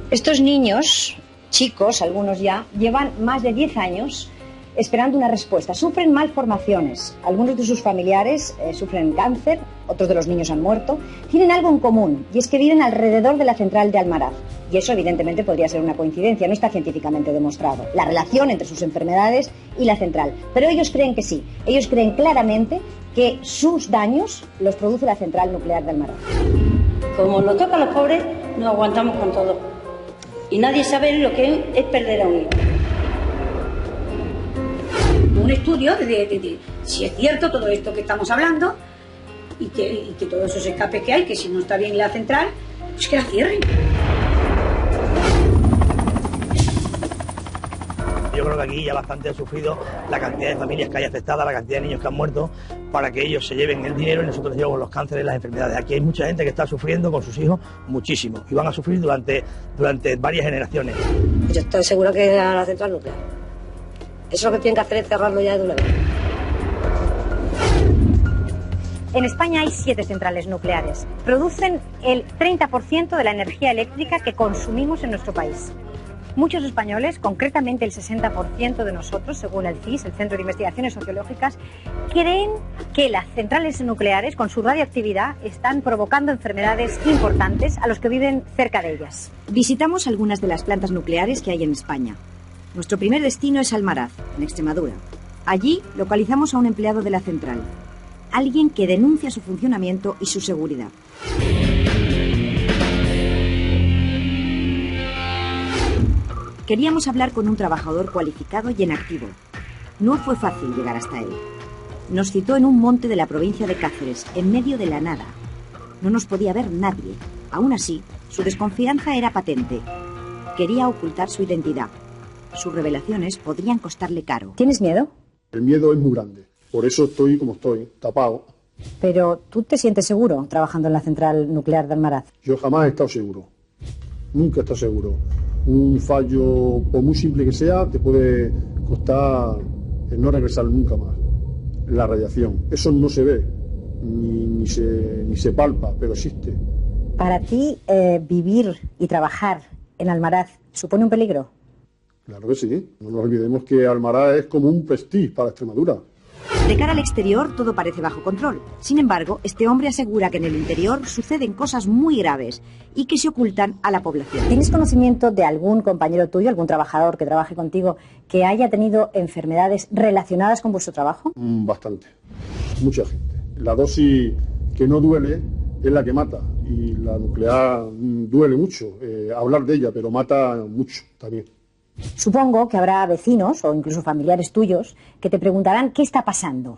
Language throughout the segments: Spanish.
Estos niños, chicos, algunos ya, llevan más de 10 años esperando una respuesta. Sufren malformaciones. Algunos de sus familiares sufren cáncer, otros de los niños han muerto. Tienen algo en común, y es que viven alrededor de la central de Almaraz. Y eso, evidentemente, podría ser una coincidencia, no está científicamente demostrado. La relación entre sus enfermedades y la central. Pero ellos creen que sí. Ellos creen claramente que sus daños los produce la central nuclear de Almaraz. Como nos toca a los pobres, nos aguantamos con todo. Y nadie sabe lo que es perder a un hijo. Un estudio de si es cierto todo esto que estamos hablando y que todos esos escapes que hay, que si no está bien la central, pues que la cierren. Yo creo que aquí ya bastante han sufrido la cantidad de familias que hay afectadas, la cantidad de niños que han muerto, para que ellos se lleven el dinero y nosotros llevamos los cánceres y las enfermedades. Aquí hay mucha gente que está sufriendo con sus hijos muchísimo y van a sufrir durante varias generaciones. Yo estoy segura que era la central nuclear. Eso lo que tienen que hacer es cerrarlo ya de una vez. En España hay 7 centrales nucleares. Producen el 30% de la energía eléctrica que consumimos en nuestro país. Muchos españoles, concretamente el 60% de nosotros, según el CIS, el Centro de Investigaciones Sociológicas, creen que las centrales nucleares, con su radioactividad, están provocando enfermedades importantes a los que viven cerca de ellas. Visitamos algunas de las plantas nucleares que hay en España. Nuestro primer destino es Almaraz, en Extremadura. Allí localizamos a un empleado de la central, alguien que denuncia su funcionamiento y su seguridad. Queríamos hablar con un trabajador cualificado y en activo. No fue fácil llegar hasta él. Nos citó en un monte de la provincia de Cáceres, en medio de la nada. No nos podía ver nadie. Aún así, su desconfianza era patente. Quería ocultar su identidad. Sus revelaciones podrían costarle caro. ¿Tienes miedo? El miedo es muy grande. Por eso estoy como estoy, tapado. Pero, ¿tú te sientes seguro trabajando en la central nuclear de Almaraz? Yo jamás he estado seguro. Nunca he estado seguro. Un fallo, por muy simple que sea, te puede costar el no regresar nunca más. La radiación. Eso no se ve, ni se palpa, pero existe. ¿Para ti vivir y trabajar en Almaraz supone un peligro? Claro que sí. No nos olvidemos que Almaraz es como un prestige para Extremadura. De cara al exterior todo parece bajo control. Sin embargo, este hombre asegura que en el interior suceden cosas muy graves y que se ocultan a la población. ¿Tienes conocimiento de algún compañero tuyo, algún trabajador que trabaje contigo, que haya tenido enfermedades relacionadas con vuestro trabajo? Bastante. Mucha gente. La dosis que no duele es la que mata. Y la nuclear duele mucho. Hablar de ella, pero mata mucho también. Supongo que habrá vecinos o incluso familiares tuyos que te preguntarán qué está pasando.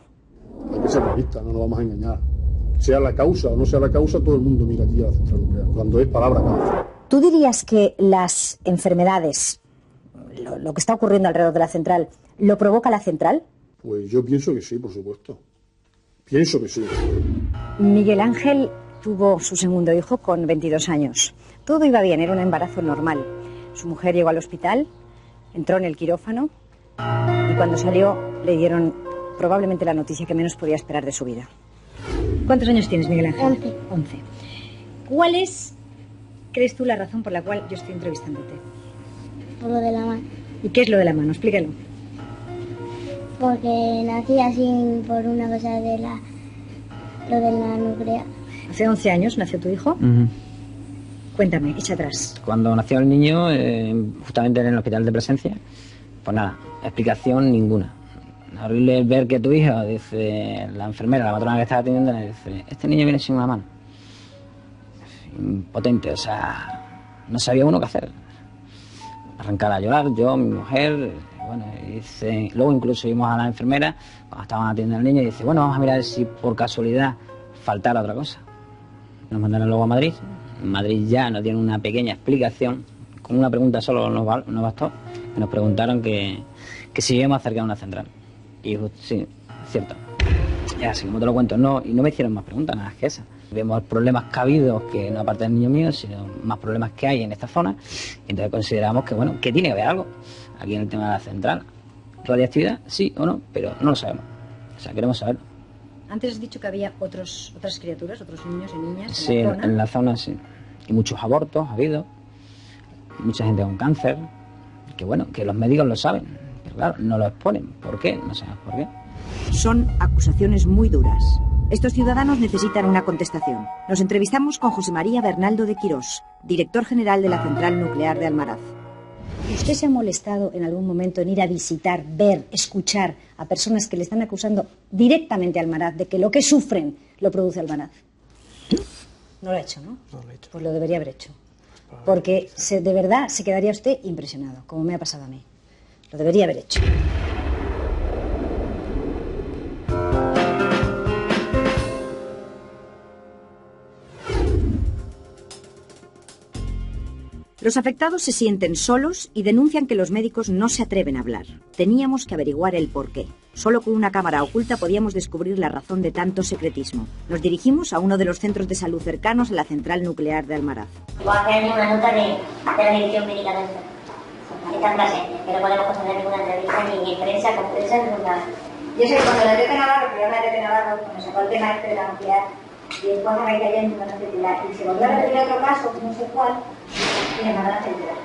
Hay que ser realista, no nos vamos a engañar. Sea la causa o no sea la causa, todo el mundo mira aquí a la central nuclear, cuando es palabra cáncer. ¿Tú dirías que las enfermedades, lo que está ocurriendo alrededor de la central, lo provoca la central? Pues yo pienso que sí, por supuesto. Pienso que sí. Miguel Ángel tuvo su segundo hijo con 22 años. Todo iba bien, era un embarazo normal. Su mujer llegó al hospital, entró en el quirófano y cuando salió le dieron probablemente la noticia que menos podía esperar de su vida. ¿Cuántos años tienes, Miguel Ángel? 11. ¿Cuál es, crees tú, la razón por la cual yo estoy entrevistándote? Por lo de la mano. ¿Y qué es lo de la mano? Explícalo. Porque nací así por una cosa de lo de la nuclear. Hace 11 años nació tu hijo. Cuéntame, echa atrás. Cuando nació el niño, justamente en el hospital de Presencia, pues nada, explicación ninguna. Horrible ver que tu hija, dice la enfermera, la matrona que estaba atendiendo, le dice, este niño viene sin una mano. Impotente, o sea, no sabía uno qué hacer. Arrancar a llorar, yo, mi mujer, bueno, dice, luego incluso vimos a la enfermera, cuando estaban atendiendo al niño, y dice, bueno, vamos a mirar si por casualidad faltara otra cosa. Nos mandaron luego a Madrid. En Madrid ya nos dieron una pequeña explicación, con una pregunta solo nos bastó, que nos preguntaron que si vivíamos cerca de una central. Y dijo, sí, es cierto. Y así como te lo cuento, no, y no me hicieron más preguntas, nada más que esas. Vemos problemas que ha habido, que no aparte del niño mío, sino más problemas que hay en esta zona, y entonces consideramos que, bueno, que tiene que haber algo aquí en el tema de la central. ¿Radiactividad? Sí o no, pero no lo sabemos. O sea, queremos saberlo. Antes has dicho que había otras criaturas, otros niños y niñas sí, en la zona. En la zona sí. Y muchos abortos ha habido. mucha gente con cáncer, que bueno, que los médicos lo saben, pero claro, no lo exponen. ¿Por qué? No sabemos por qué. Son acusaciones muy duras. Estos ciudadanos necesitan una contestación. Nos entrevistamos con José María Bernaldo de Quirós, director general de la Central Nuclear de Almaraz. ¿Usted se ha molestado en algún momento en ir a visitar, ver, escuchar a personas que le están acusando directamente a Almaraz de que lo que sufren lo produce Almaraz? No lo ha hecho, ¿no? No lo he hecho. Pues lo debería haber hecho. Porque de verdad se quedaría usted impresionado, como me ha pasado a mí. Lo debería haber hecho. Los afectados se sienten solos y denuncian que los médicos no se atreven a hablar. Teníamos que averiguar el porqué. Solo con una cámara oculta podíamos descubrir la razón de tanto secretismo. Nos dirigimos a uno de los centros de salud cercanos a la central nuclear de Almaraz. Voy a hacer una nota de la dirección médica del centro. Está presente, que no podemos conceder ninguna entrevista ni en prensa, con prensa, ni nada. Yo sé que cuando la Tete Navarro, el programa de Tete Navarro, cuando sacó el tema de la nuclear, y después me caí cayendo en una titular, y se volvió a repetir otro caso, no sé cuál, y me mandaron a titular.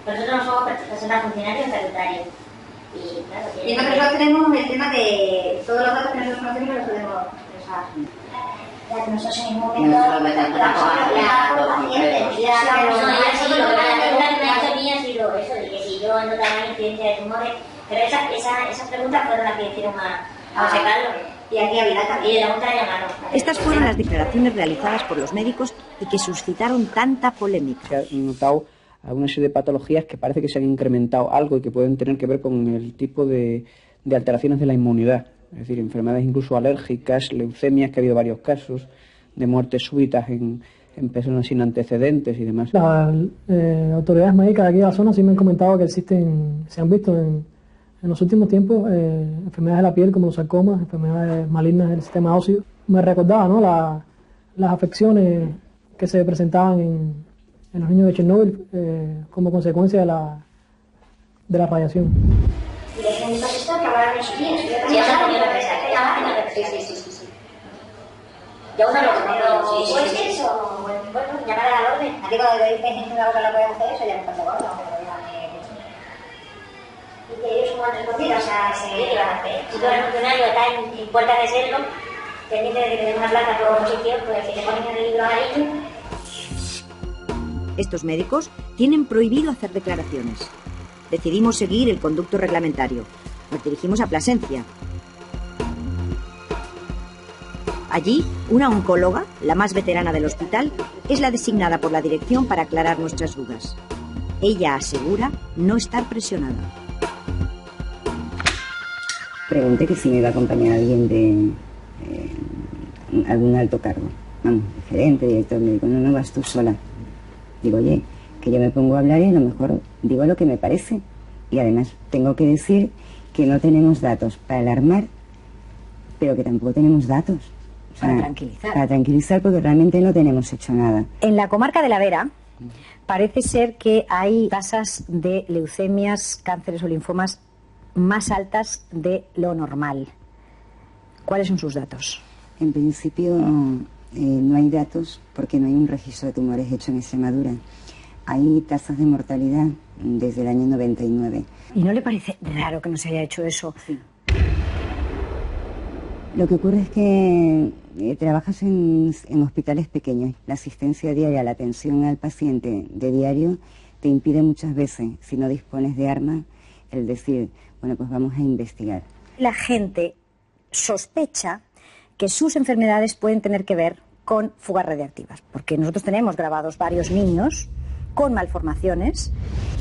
Nosotros no somos personas funcionarios estatutarios. Y claro, y nosotros tenemos el tema de todos los datos que nosotros conocemos los podemos expresar. Ya que nosotros en ningún momento la paciente, ya lo que me ha hecho mí ha sido eso, de que si yo no tenía incidencia de tumores, pero esas preguntas fueron las que hicieron a José Carlos. Y aquí había también la Junta de Llamado. Estas fueron las declaraciones realizadas por los médicos y que suscitaron tanta polémica. Se ha notado alguna serie de patologías que parece que se han incrementado algo y que pueden tener que ver con el tipo de alteraciones de la inmunidad. Es decir, enfermedades incluso alérgicas, leucemias, que ha habido varios casos de muertes súbitas en personas sin antecedentes y demás. Las autoridades médicas de aquí de la zona sí me han comentado que se han visto en los últimos tiempos enfermedades de la piel como los sarcomas, enfermedades malignas del sistema óseo. Me recordaba, ¿no?, las afecciones que se presentaban en los niños de Chernóbil como consecuencia de la radiación. Y les han dicho esto que hablaron en sus días. Sí, o sea, tenía represa. Sí. Yo uno lo conozco. Pues eso, bueno, llamar a la orden. Aquí cuando le dicen una cosa la pueden hacer, eso ya no pasa gordo. Y que ellos son respondidos, o sea, se le van a hacer. Si todo el funcionario está en puerta de serlo, pendiente de que te den una plaza por oposición, pues si te ponen en el libro amarillo. Estos médicos tienen prohibido hacer declaraciones. Decidimos seguir el conducto reglamentario. Nos dirigimos a Plasencia. Allí, una oncóloga, la más veterana del hospital, es la designada por la dirección para aclarar nuestras dudas. Ella asegura no estar presionada. Pregunté que si me iba a acompañar alguien de algún alto cargo. Vamos, gerente, director médico. No vas tú sola. Digo, oye, que yo me pongo a hablar y a lo mejor digo lo que me parece. Y además tengo que decir que no tenemos datos para alarmar, pero que tampoco tenemos datos. O sea, para tranquilizar. Para tranquilizar, porque realmente no tenemos hecho nada. En la comarca de la Vera parece ser que hay tasas de leucemias, cánceres o linfomas más altas de lo normal. ¿Cuáles son sus datos? En principio no hay datos porque no hay un registro de tumores hecho en Extremadura. Hay tasas de mortalidad desde el año 99. ¿Y no le parece raro que no se haya hecho eso? Sí. Lo que ocurre es que trabajas en hospitales pequeños. La asistencia diaria, la atención al paciente de diario te impide muchas veces, si no dispones de armas, el decir, bueno, pues vamos a investigar. La gente sospecha que sus enfermedades pueden tener que ver con fugas radiactivas, porque nosotros tenemos grabados varios niños con malformaciones.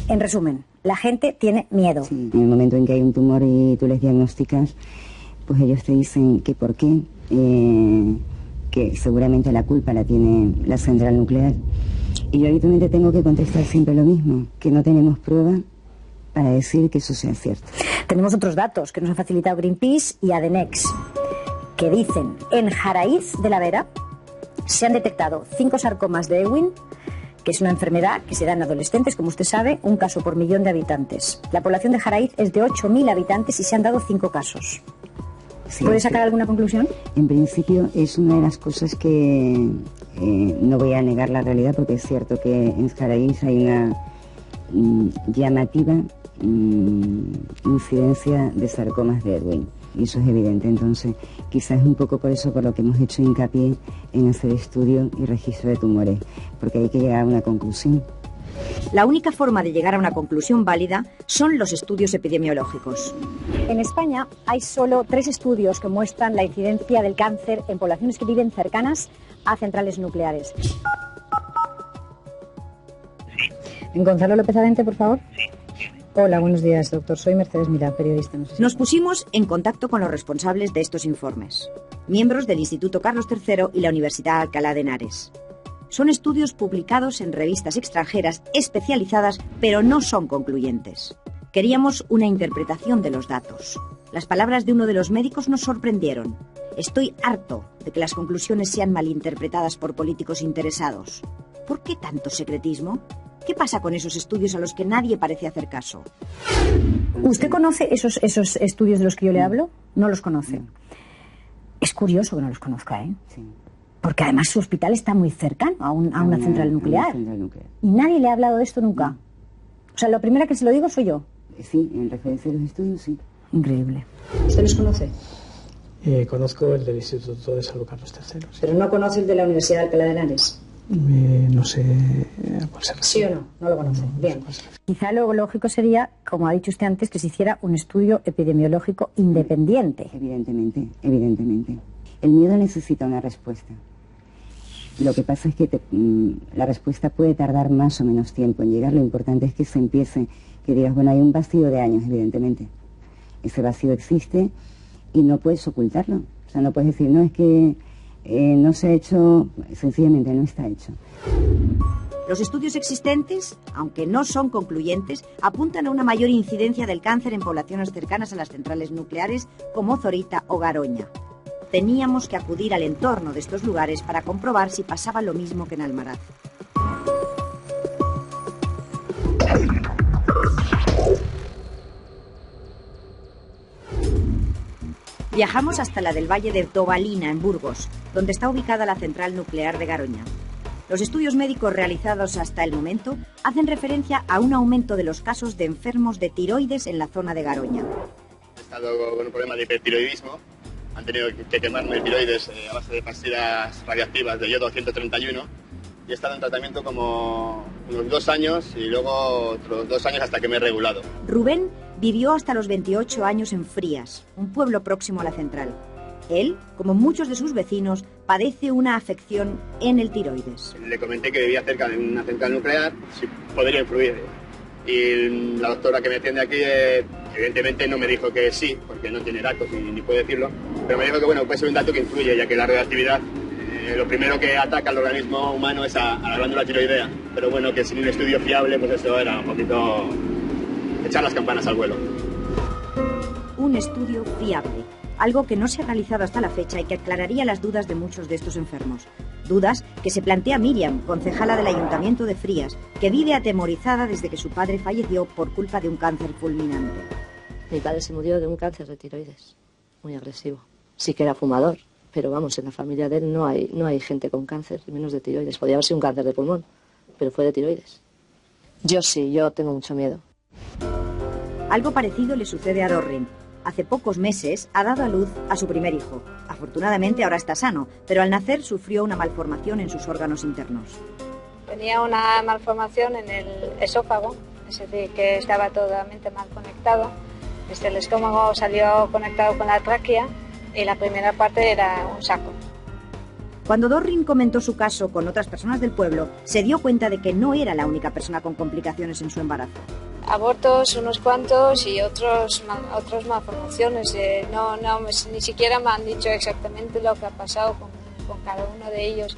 En resumen, la gente tiene miedo. Sí, en el momento en que hay un tumor y tú les diagnosticas, pues ellos te dicen que por qué, que seguramente la culpa la tiene la central nuclear. Y yo habitualmente tengo que contestar siempre lo mismo, que no tenemos prueba para decir que eso sea cierto. Tenemos otros datos que nos ha facilitado Greenpeace y Adenex, que dicen, en Jaraíz de la Vera se han detectado 5 sarcomas de Ewing, que es una enfermedad que se da en adolescentes, como usted sabe, un caso por millón de habitantes. La población de Jaraíz es de 8.000 habitantes y se han dado 5 casos. Sí, ¿puede sacar alguna conclusión? En principio es una de las cosas que no voy a negar la realidad, porque es cierto que en Jaraíz hay llamativa incidencia de sarcomas de Erdwin. Y eso es evidente. Entonces, quizás es un poco por eso por lo que hemos hecho hincapié en hacer estudio y registro de tumores, porque hay que llegar a una conclusión. La única forma de llegar a una conclusión válida son los estudios epidemiológicos. En España hay solo 3 estudios que muestran la incidencia del cáncer en poblaciones que viven cercanas a centrales nucleares. Gonzalo López Adente, por favor. Hola, buenos días, doctor. Soy Mercedes Milán, periodista. Nos pusimos en contacto con los responsables de estos informes, miembros del Instituto Carlos III y la Universidad Alcalá de Henares. Son estudios publicados en revistas extranjeras especializadas, pero no son concluyentes. Queríamos una interpretación de los datos. Las palabras de uno de los médicos nos sorprendieron. Estoy harto de que las conclusiones sean malinterpretadas por políticos interesados. ¿Por qué tanto secretismo? ¿Qué pasa con esos estudios a los que nadie parece hacer caso? ¿Usted conoce esos estudios de los que yo le hablo? No los conoce. Es curioso que no los conozca, ¿eh? Sí. Porque además su hospital está muy cercano a una central nuclear. Y nadie le ha hablado de esto nunca. O sea, la primera que se lo digo soy yo. Sí, en referencia a los estudios, sí. Increíble. ¿Usted los conoce? Conozco el del Instituto de Salud Carlos III. Sí. ¿Pero no conoce el de la Universidad de Alcalá de Henares? No sé a cuál se refiere. ¿Sí o no? No lo conoce. Bien. Quizá lo lógico sería, como ha dicho usted antes, que se hiciera un estudio epidemiológico independiente. Evidentemente, evidentemente. El miedo necesita una respuesta. Lo que pasa es que la respuesta puede tardar más o menos tiempo en llegar. Lo importante es que se empiece, que digas, bueno, hay un vacío de años, evidentemente. Ese vacío existe y no puedes ocultarlo. O sea, no puedes decir, no, es que no se ha hecho, sencillamente no está hecho. Los estudios existentes, aunque no son concluyentes, apuntan a una mayor incidencia del cáncer en poblaciones cercanas a las centrales nucleares como Zorita o Garoña. Teníamos que acudir al entorno de estos lugares para comprobar si pasaba lo mismo que en Almaraz. Viajamos hasta la del Valle de Tobalina, en Burgos, donde está ubicada la central nuclear de Garoña. Los estudios médicos realizados hasta el momento hacen referencia a un aumento de los casos de enfermos de tiroides en la zona de Garoña. He estado con un problema de hipertiroidismo. Han tenido que quemarme el tiroides a base de pastillas radiactivas de yodo 131 y he estado en tratamiento como unos 2 años y luego otros 2 años hasta que me he regulado. Rubén vivió hasta los 28 años en Frías, un pueblo próximo a la central. Él, como muchos de sus vecinos, padece una afección en el tiroides. Le comenté que vivía cerca de una central nuclear, si podría influir. Y la doctora que me atiende aquí, evidentemente no me dijo que sí, porque no tiene datos ni puede decirlo, pero me dijo que bueno, puede ser un dato que influye, ya que la radioactividad, lo primero que ataca al organismo humano es a la glándula tiroidea. Pero bueno, que sin un estudio fiable, pues eso era un poquito echar las campanas al vuelo. Un estudio fiable, algo que no se ha realizado hasta la fecha y que aclararía las dudas de muchos de estos enfermos. Dudas que se plantea Miriam, concejala del Ayuntamiento de Frías, que vive atemorizada desde que su padre falleció por culpa de un cáncer fulminante. Mi padre se murió de un cáncer de tiroides, muy agresivo. Sí que era fumador, pero vamos, en la familia de él no hay gente con cáncer, y menos de tiroides. Podía haber sido un cáncer de pulmón, pero fue de tiroides. Yo tengo mucho miedo. Algo parecido le sucede a Dorrin. Hace pocos meses ha dado a luz a su primer hijo. Afortunadamente ahora está sano, pero al nacer sufrió una malformación en sus órganos internos. Tenía una malformación en el esófago, es decir, que estaba totalmente mal conectado. El estómago salió conectado con la tráquea y la primera parte era un saco. Cuando Dorrin comentó su caso con otras personas del pueblo, se dio cuenta de que no era la única persona con complicaciones en su embarazo. Abortos unos cuantos y otras malformaciones. Ni siquiera me han dicho exactamente lo que ha pasado con cada uno de ellos.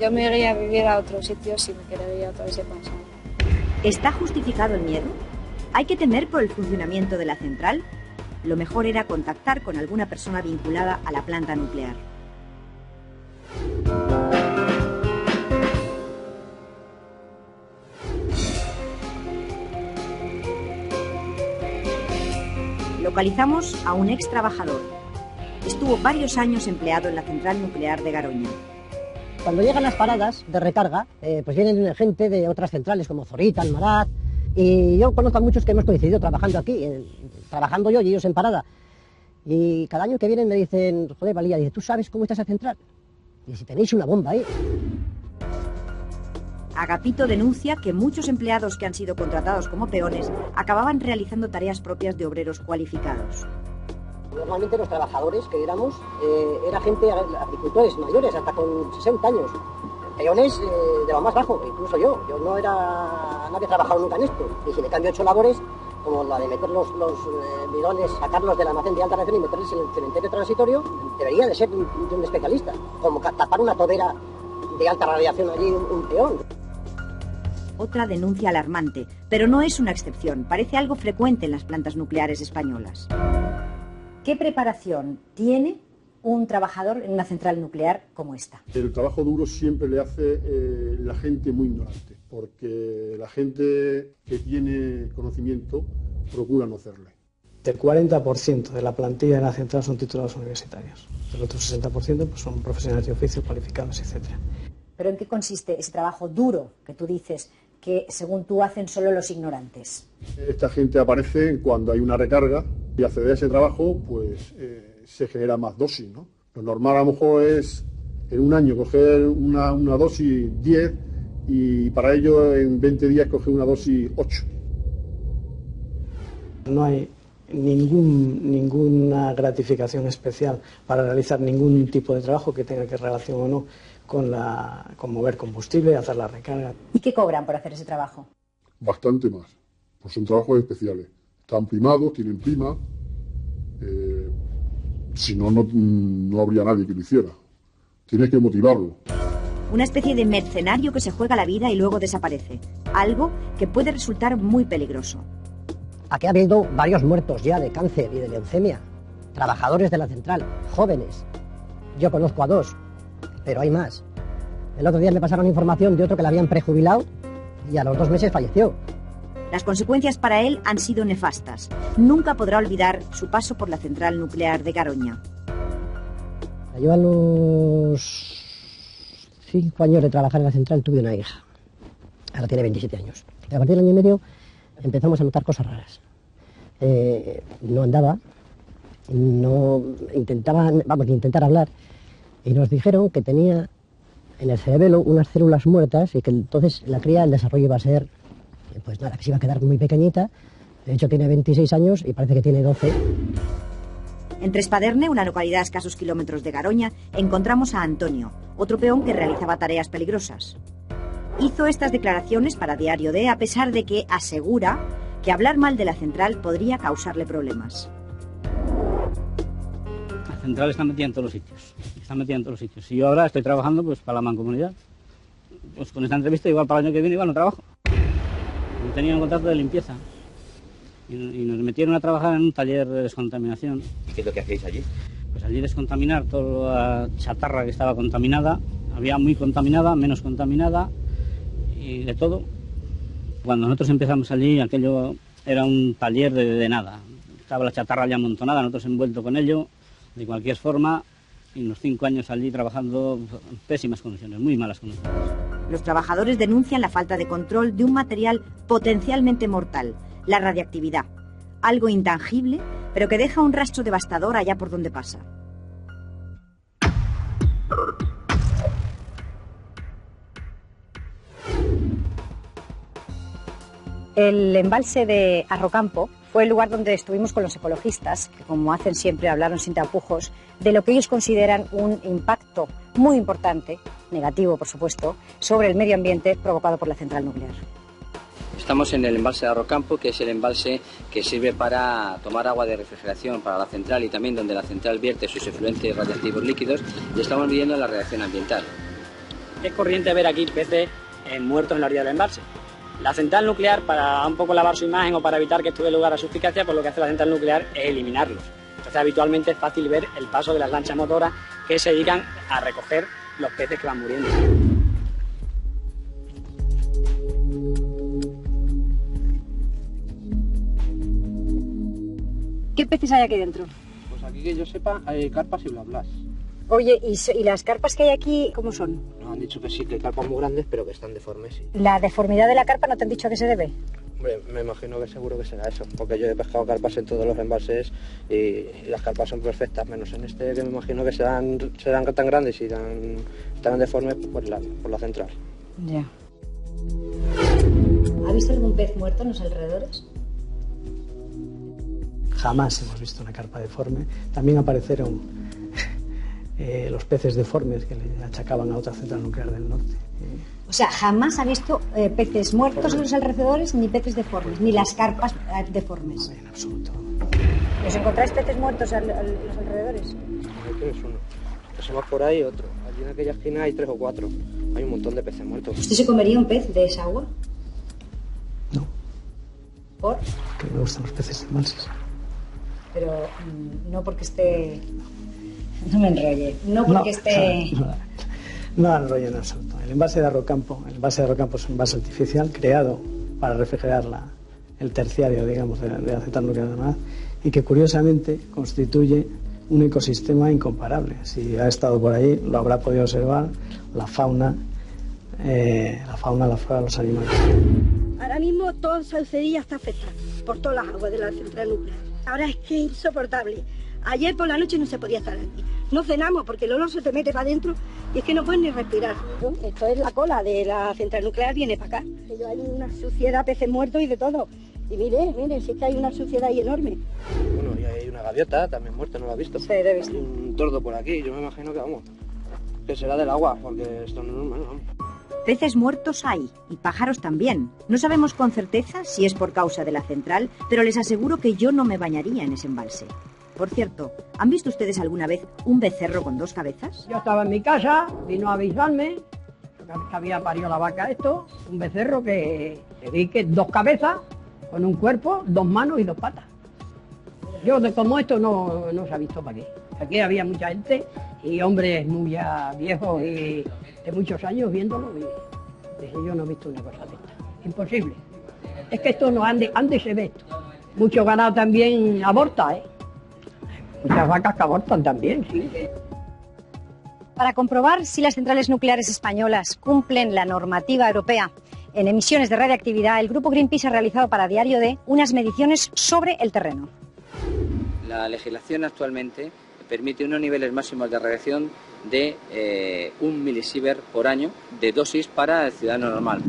Yo me iría a vivir a otro sitio si me quedaría otra vez pasado. ¿Está justificado el miedo? ¿Hay que temer por el funcionamiento de la central? Lo mejor era contactar con alguna persona vinculada a la planta nuclear. Localizamos a un ex trabajador. Estuvo varios años empleado en la central nuclear de Garoña. Cuando llegan las paradas de recarga, pues vienen gente de otras centrales como Zorita, Almaraz, Y yo conozco a muchos que hemos coincidido trabajando aquí, trabajando yo y ellos en parada. Y cada año que vienen me dicen, joder, Valía, dice, ¿tú sabes cómo está esa central? Y si tenéis una bomba ahí. Agapito denuncia que muchos empleados que han sido contratados como peones acababan realizando tareas propias de obreros cualificados. Normalmente los trabajadores que éramos, era gente, agricultores mayores, hasta con 60 años. Peones de lo más bajo, incluso yo. Yo no había trabajado nunca en esto. Y si me cambio 8 labores, como la de meter los bidones, sacarlos del almacén de alta radiación y meterlos en el cementerio transitorio, debería de ser de un especialista. Como tapar una tobera de alta radiación allí, un peón. Otra denuncia alarmante, pero no es una excepción. Parece algo frecuente en las plantas nucleares españolas. ¿Qué preparación tiene un trabajador en una central nuclear como esta? El trabajo duro siempre le hace la gente muy ignorante, porque la gente que tiene conocimiento procura no hacerle. El 40% de la plantilla de la central son titulados universitarios. El otro 60% pues, son profesionales de oficio, cualificados, etc. ¿Pero en qué consiste ese trabajo duro que tú dices que, según tú, hacen solo los ignorantes? Esta gente aparece cuando hay una recarga y acceder a ese trabajo, pues se genera más dosis, ¿no? Lo normal a lo mejor es en un año coger una dosis 10 y para ello en 20 días coger una dosis 8. No hay ninguna gratificación especial para realizar ningún tipo de trabajo que tenga que relación o no con mover combustible, hacer la recarga. ¿Y qué cobran por hacer ese trabajo? Bastante más, pues son trabajos especiales. Están primados, tienen prima, si no, no habría nadie que lo hiciera. Tienes que motivarlo. Una especie de mercenario que se juega la vida y luego desaparece. Algo que puede resultar muy peligroso. Aquí ha habido varios muertos ya de cáncer y de leucemia. Trabajadores de la central, jóvenes. Yo conozco a 2, pero hay más. El otro día me pasaron información de otro que le habían prejubilado y a los 2 meses falleció. Las consecuencias para él han sido nefastas. Nunca podrá olvidar su paso por la central nuclear de Garoña. Yo a los 5 años de trabajar en la central tuve una hija. Ahora tiene 27 años. Y a partir del año y medio empezamos a notar cosas raras. No andaba, no intentaban, intentar hablar, y nos dijeron que tenía en el cerebelo unas células muertas y que entonces la cría, el desarrollo iba a ser, pues nada, que se iba a quedar muy pequeñita. De hecho tiene 26 años y parece que tiene 12. En Trespaderne, una localidad a escasos kilómetros de Garoña, encontramos a Antonio, otro peón que realizaba tareas peligrosas. Hizo estas declaraciones para Diario D, a pesar de que asegura que hablar mal de la central podría causarle problemas. La central está metida en todos los sitios. Está metida en todos los sitios. Y yo ahora estoy trabajando pues para la mancomunidad. Pues con esta entrevista igual para el año que viene igual no trabajo. No tenía un contrato de limpieza. Y nos metieron a trabajar en un taller de descontaminación. ¿Y qué es lo que hacéis allí? Pues allí descontaminar toda la chatarra que estaba contaminada. Había muy contaminada, menos contaminada y de todo. Cuando nosotros empezamos allí, aquello era un taller de nada. Estaba la chatarra ya amontonada, nosotros envueltos con ello, de cualquier forma, y unos 5 años allí trabajando en pésimas condiciones, muy malas condiciones. Los trabajadores denuncian la falta de control de un material potencialmente mortal, la radiactividad. Algo intangible, pero que deja un rastro devastador allá por donde pasa. El embalse de Arrocampo fue el lugar donde estuvimos con los ecologistas, que como hacen siempre hablaron sin tapujos, de lo que ellos consideran un impacto muy importante, negativo por supuesto, sobre el medio ambiente provocado por la central nuclear. Estamos en el embalse de Arrocampo, que es el embalse que sirve para tomar agua de refrigeración para la central y también donde la central vierte sus efluentes radiactivos líquidos, y estamos midiendo la radiación ambiental. Es corriente ver aquí peces muertos en la orilla del embalse. La central nuclear, para un poco lavar su imagen o para evitar que esto dé lugar a suspicacia, pues lo que hace la central nuclear es eliminarlos. Entonces habitualmente es fácil ver el paso de las lanchas motoras que se dedican a recoger los peces que van muriendo. ¿Qué peces hay aquí dentro? Pues aquí que yo sepa hay carpas y blablas. Oye, ¿y las carpas que hay aquí cómo son? Nos han dicho que sí, que hay carpas muy grandes, pero que están deformes. Sí. ¿La deformidad de la carpa no te han dicho a qué se debe? Hombre, me imagino que seguro que será eso, porque yo he pescado carpas en todos los embalses y las carpas son perfectas, menos en este, que me imagino que serán tan grandes y tan deformes por la central. Ya. ¿Ha visto algún pez muerto en los alrededores? Jamás hemos visto una carpa deforme. También aparecieron los peces deformes que le achacaban a otra central nuclear del norte. O sea, jamás ha visto peces muertos en los alrededores, ni peces deformes, ni las carpas deformes. En absoluto. ¿Os encontráis peces muertos en los alrededores? Ahí tienes uno. Pasamos por ahí otro. Allí en aquella esquina hay 3 o 4. Hay un montón de peces muertos. ¿Usted se comería un pez de esa agua? No. ¿Por? Porque me gustan los peces de embalses. Pero no porque esté... No me enrolle. No porque esté... No enrollo en absoluto. El envase de Arrocampo es un envase artificial creado para refrigerar el terciario, digamos, de la central nuclear de Almaraz, y que curiosamente constituye un ecosistema incomparable. Si ha estado por ahí, lo habrá podido observar, la fauna, la flora, los animales. Ahora mismo todo Saucedilla está afectado por todas las aguas de la central nuclear. Ahora es que es insoportable. Ayer por la noche no se podía estar aquí. No cenamos porque el olor se te mete para adentro y es que no puedes ni respirar. Esto es la cola de la central nuclear, viene para acá. Hay una suciedad, peces muertos y de todo. Y mire, si es que hay una suciedad ahí enorme. Bueno, y hay una gaviota también muerta, ¿no la has visto? Sí, debe estar. Un tordo por aquí, yo me imagino que vamos, que será del agua, porque esto no es normal, vamos. Peces muertos hay, y pájaros también. No sabemos con certeza si es por causa de la central, pero les aseguro que yo no me bañaría en ese embalse. Por cierto, ¿han visto ustedes alguna vez un becerro con 2 cabezas? Yo estaba en mi casa, vino a avisarme que había parido la vaca un becerro que vi que 2 cabezas, con un cuerpo, 2 manos y 2 patas. Yo como esto no se ha visto para qué. Aquí había mucha gente y hombres muy ya viejos y de muchos años viéndolo y dije, yo no he visto una cosa de esta. Imposible. Es que esto no ande se ve esto. Mucho ganado también aborta, Muchas vacas que abortan también, sí. Para comprobar si las centrales nucleares españolas cumplen la normativa europea en emisiones de radiactividad, el grupo Greenpeace ha realizado para Diario D unas mediciones sobre el terreno. La legislación actualmente permite unos niveles máximos de radiación de 1 milisievert por año de dosis para el ciudadano normal.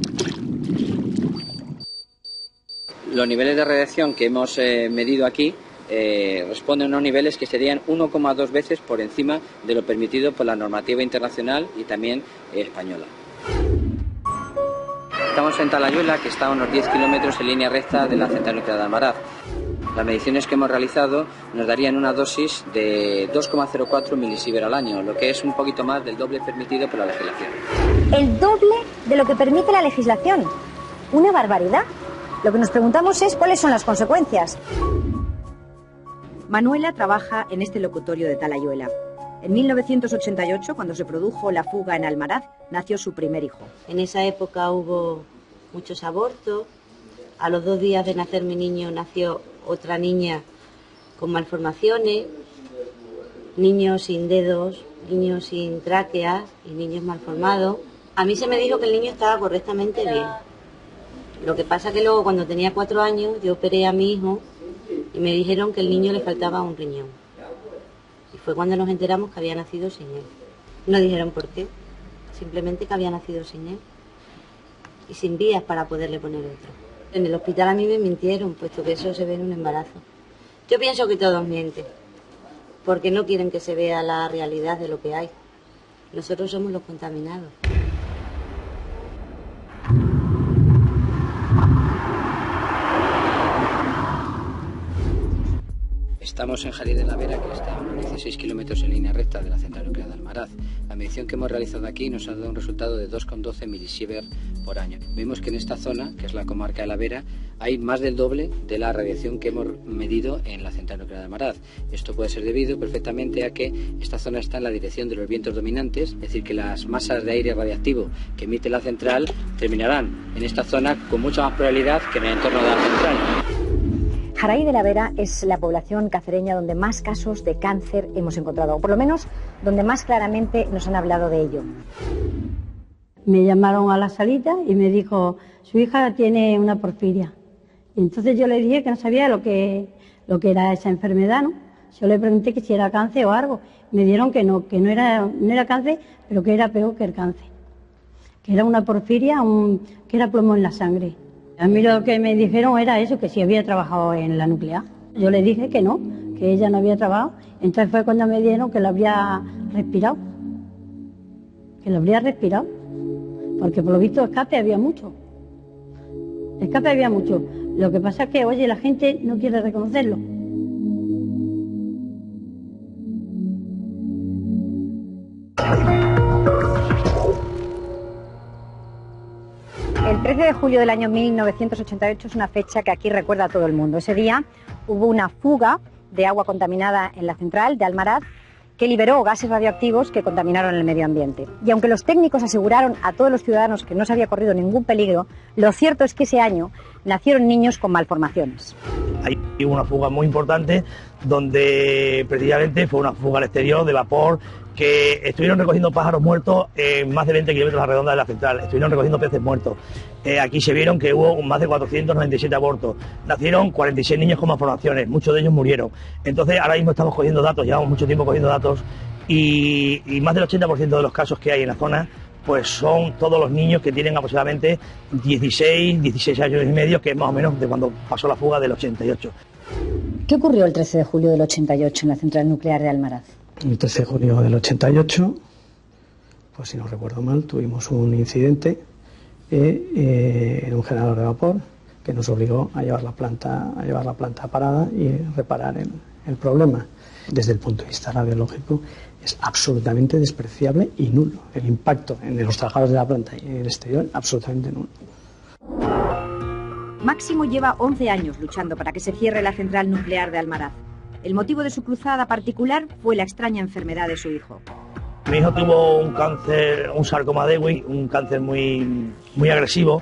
Los niveles de radiación que hemos medido aquí responden a unos niveles que serían 1,2 veces por encima de lo permitido por la normativa internacional y también española. Estamos en Talayuela, que está a unos 10 kilómetros en línea recta de la central nuclear de Almaraz. Las mediciones que hemos realizado nos darían una dosis de 2,04 milisievert al año, lo que es un poquito más del doble permitido por la legislación. El doble de lo que permite la legislación. Una barbaridad. Lo que nos preguntamos es cuáles son las consecuencias. Manuela trabaja en este locutorio de Talayuela. En 1988, cuando se produjo la fuga en Almaraz, nació su primer hijo. En esa época hubo muchos abortos. A los 2 días de nacer mi niño nació otra niña con malformaciones, niños sin dedos, niños sin tráquea y niños malformados. A mí se me dijo que el niño estaba correctamente bien. Lo que pasa que luego cuando tenía 4 años yo operé a mi hijo y me dijeron que al niño le faltaba un riñón. Y fue cuando nos enteramos que había nacido sin él. No dijeron por qué, simplemente que había nacido sin él y sin vías para poderle poner otro. En el hospital a mí me mintieron, puesto que eso se ve en un embarazo. Yo pienso que todos mienten, porque no quieren que se vea la realidad de lo que hay. Nosotros somos los contaminados. Estamos en Jalí de la Vera, que está a unos 16 kilómetros en línea recta de la central nuclear de Almaraz. La medición que hemos realizado aquí nos ha dado un resultado de 2,12 milisievert por año. Vemos que en esta zona, que es la comarca de la Vera, hay más del doble de la radiación que hemos medido en la central nuclear de Almaraz. Esto puede ser debido perfectamente a que esta zona está en la dirección de los vientos dominantes, es decir, que las masas de aire radiactivo que emite la central terminarán en esta zona con mucha más probabilidad que en el entorno de la central. Jaraí de la Vera es la población cacereña donde más casos de cáncer hemos encontrado, o por lo menos donde más claramente nos han hablado de ello. Me llamaron a la salita y me dijo, su hija tiene una porfiria. Y entonces yo le dije que no sabía lo que era esa enfermedad, ¿no? Yo le pregunté que si era cáncer o algo. Me dieron que no era cáncer, pero que era peor que el cáncer. Que era una porfiria, que era plomo en la sangre. A mí lo que me dijeron era eso, que si había trabajado en la nuclear. Yo le dije que no, que ella no había trabajado. Entonces fue cuando me dieron que lo habría respirado. Que lo habría respirado. Porque por lo visto escape había mucho. Escape había mucho. Lo que pasa es que, oye, la gente no quiere reconocerlo. El 13 de julio del año 1988 es una fecha que aquí recuerda a todo el mundo. Ese día hubo una fuga de agua contaminada en la central de Almaraz que liberó gases radioactivos que contaminaron el medio ambiente. Y aunque los técnicos aseguraron a todos los ciudadanos que no se había corrido ningún peligro, lo cierto es que ese año nacieron niños con malformaciones. Ahí hubo una fuga muy importante donde precisamente fue una fuga al exterior de vapor, que estuvieron recogiendo pájaros muertos en más de 20 kilómetros a la redonda de la central, estuvieron recogiendo peces muertos. Aquí se vieron que hubo más de 497 abortos, nacieron 46 niños con malformaciones, muchos de ellos murieron. Entonces ahora mismo estamos cogiendo datos, llevamos mucho tiempo cogiendo datos y más del 80% de los casos que hay en la zona pues son todos los niños que tienen aproximadamente 16 años y medio, que es más o menos de cuando pasó la fuga del 88. ¿Qué ocurrió el 13 de julio del 88 en la central nuclear de Almaraz? El 13 de julio del 88, pues si no recuerdo mal, tuvimos un incidente en un generador de vapor que nos obligó a llevar la planta parada y reparar el problema. Desde el punto de vista radiológico es absolutamente despreciable y nulo. El impacto en los trabajadores de la planta y en el exterior, absolutamente nulo. Máximo lleva 11 años luchando para que se cierre la central nuclear de Almaraz. El motivo de su cruzada particular fue la extraña enfermedad de su hijo. Mi hijo tuvo un cáncer, un sarcoma de Ewing, un cáncer muy agresivo,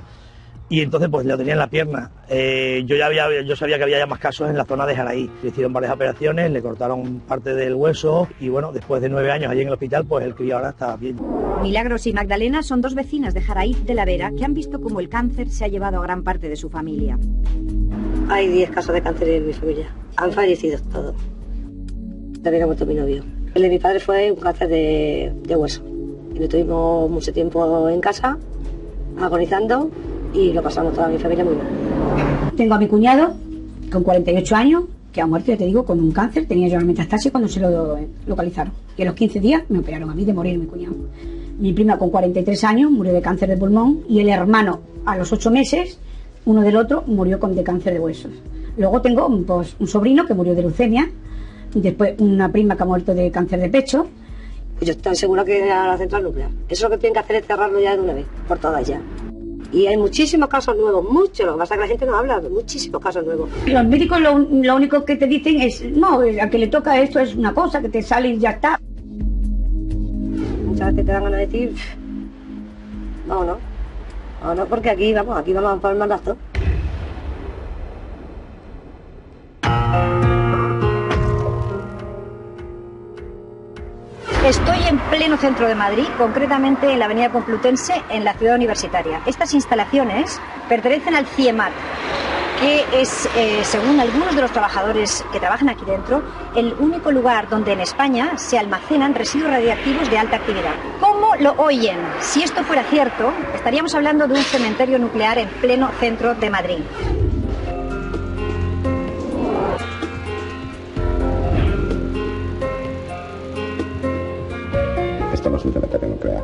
y entonces pues lo tenía en la pierna. Yo sabía que había ya más casos en la zona de Jaraí. Le hicieron varias operaciones, le cortaron parte del hueso y bueno, después de 9 años allí en el hospital, pues el crío ahora está bien. Milagros y Magdalena son dos vecinas de Jaraí de la Vera que han visto cómo el cáncer se ha llevado a gran parte de su familia. Hay 10 casos de cáncer en mi familia. Han fallecido todos. También ha muerto mi novio. El de mi padre fue un cáncer de hueso. Y lo tuvimos mucho tiempo en casa, agonizando, y lo pasamos toda mi familia muy mal. Tengo a mi cuñado, con 48 años, que ha muerto, ya te digo, con un cáncer. Tenía yo la metastasis cuando se lo localizaron. Y a los 15 días me operaron a mí de morir mi cuñado. Mi prima, con 43 años, murió de cáncer de pulmón. Y el hermano, a los 8 meses, uno del otro, murió de cáncer de huesos. Luego tengo pues, un sobrino que murió de leucemia. Después una prima que ha muerto de cáncer de pecho. Yo estoy segura que a la central nuclear. Eso lo que tienen que hacer es cerrarlo ya de una vez, por todas ya. Y hay muchísimos casos nuevos, muchos. Lo que pasa es que la gente no habla, muchísimos casos nuevos. Los médicos lo único que te dicen es, no, a que le toca esto es una cosa, que te sale y ya está. Muchas veces te dan ganas de decir, no, porque aquí vamos a palmar las dos. Estoy en pleno centro de Madrid, concretamente en la avenida Complutense, en la ciudad universitaria. Estas instalaciones pertenecen al CIEMAT, que es, según algunos de los trabajadores que trabajan aquí dentro, el único lugar donde en España se almacenan residuos radiactivos de alta actividad. ¿Cómo lo oyen? Si esto fuera cierto, estaríamos hablando de un cementerio nuclear en pleno centro de Madrid. Esto no es un cementerio nuclear.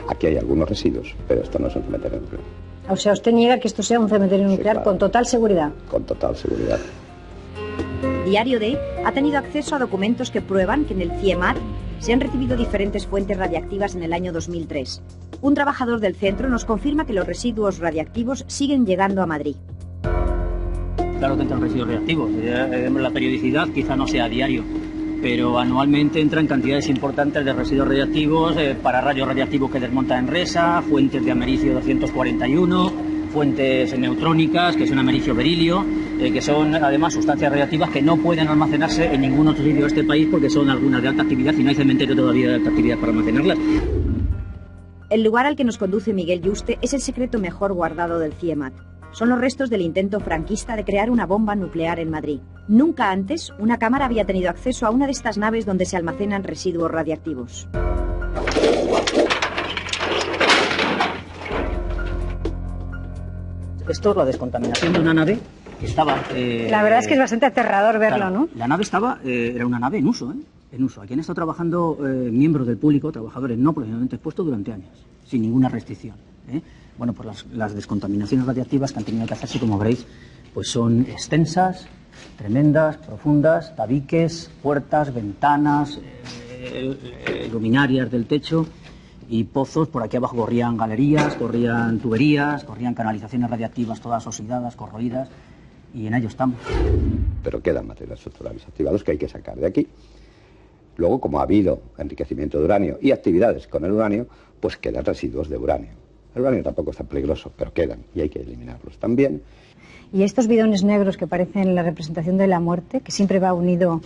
Aquí hay algunos residuos, pero esto no es un cementerio nuclear. O sea, usted niega que esto sea un cementerio nuclear, sí, claro, con total seguridad. Con total seguridad. Diario D ha tenido acceso a documentos que prueban que en el CIEMAT se han recibido diferentes fuentes radiactivas en el año 2003. Un trabajador del centro nos confirma que los residuos radiactivos siguen llegando a Madrid. Claro que entran residuos radiactivos. La periodicidad quizá no sea a diario, pero anualmente entran cantidades importantes de residuos radiactivos para rayos radiactivos que desmontan en Resa, fuentes de americio 241, fuentes neutrónicas que son americio berilio, que son además sustancias radiactivas que no pueden almacenarse en ningún otro sitio de este país porque son algunas de alta actividad y no hay cementerio todavía de alta actividad para almacenarlas. El lugar al que nos conduce Miguel Yuste es el secreto mejor guardado del CIEMAT. Son los restos del intento franquista de crear una bomba nuclear en Madrid. Nunca antes una cámara había tenido acceso a una de estas naves donde se almacenan residuos radiactivos. Esto es la descontaminación de una nave que estaba... La verdad es que es bastante aterrador verlo, claro, ¿no? La nave era una nave en uso, en uso. Aquí han estado trabajando miembros del público, trabajadores no profesionalmente expuestos durante años, sin ninguna restricción. Bueno, pues las descontaminaciones radiactivas que han tenido que hacerse, como veréis, pues son extensas, tremendas, profundas, tabiques, puertas, ventanas, luminarias del techo y pozos. Por aquí abajo corrían galerías, corrían tuberías, corrían canalizaciones radiactivas todas oxidadas, corroídas, y en ello estamos. Pero quedan materiales estructurales activados que hay que sacar de aquí. Luego, como ha habido enriquecimiento de uranio y actividades con el uranio, pues quedan residuos de uranio. El uranio tampoco es tan peligroso, pero quedan y hay que eliminarlos también. Y estos bidones negros que parecen la representación de la muerte, que siempre va unido,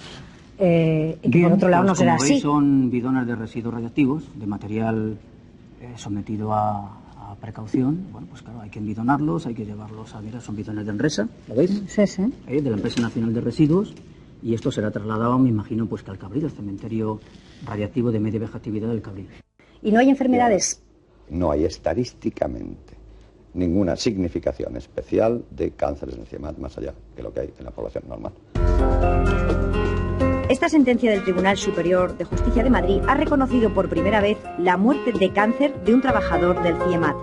y que bien, por otro lado pues, no será como veis, así. son bidones de residuos radiactivos, de material sometido a precaución. Bueno, pues claro, hay que embidonarlos, hay que llevarlos a... Mira, son bidones de Enresa, ¿lo veis? Sí, sí. De la Empresa Nacional de Residuos, y esto será trasladado, me imagino, pues que al Cabril, al cementerio radiactivo de media vejatividad del Cabril. ¿Y no hay enfermedades? No hay estadísticamente ninguna significación especial de cánceres en CIEMAT más allá de lo que hay en la población normal. Esta sentencia del Tribunal Superior de Justicia de Madrid ha reconocido por primera vez la muerte de cáncer de un trabajador del CIEMAT.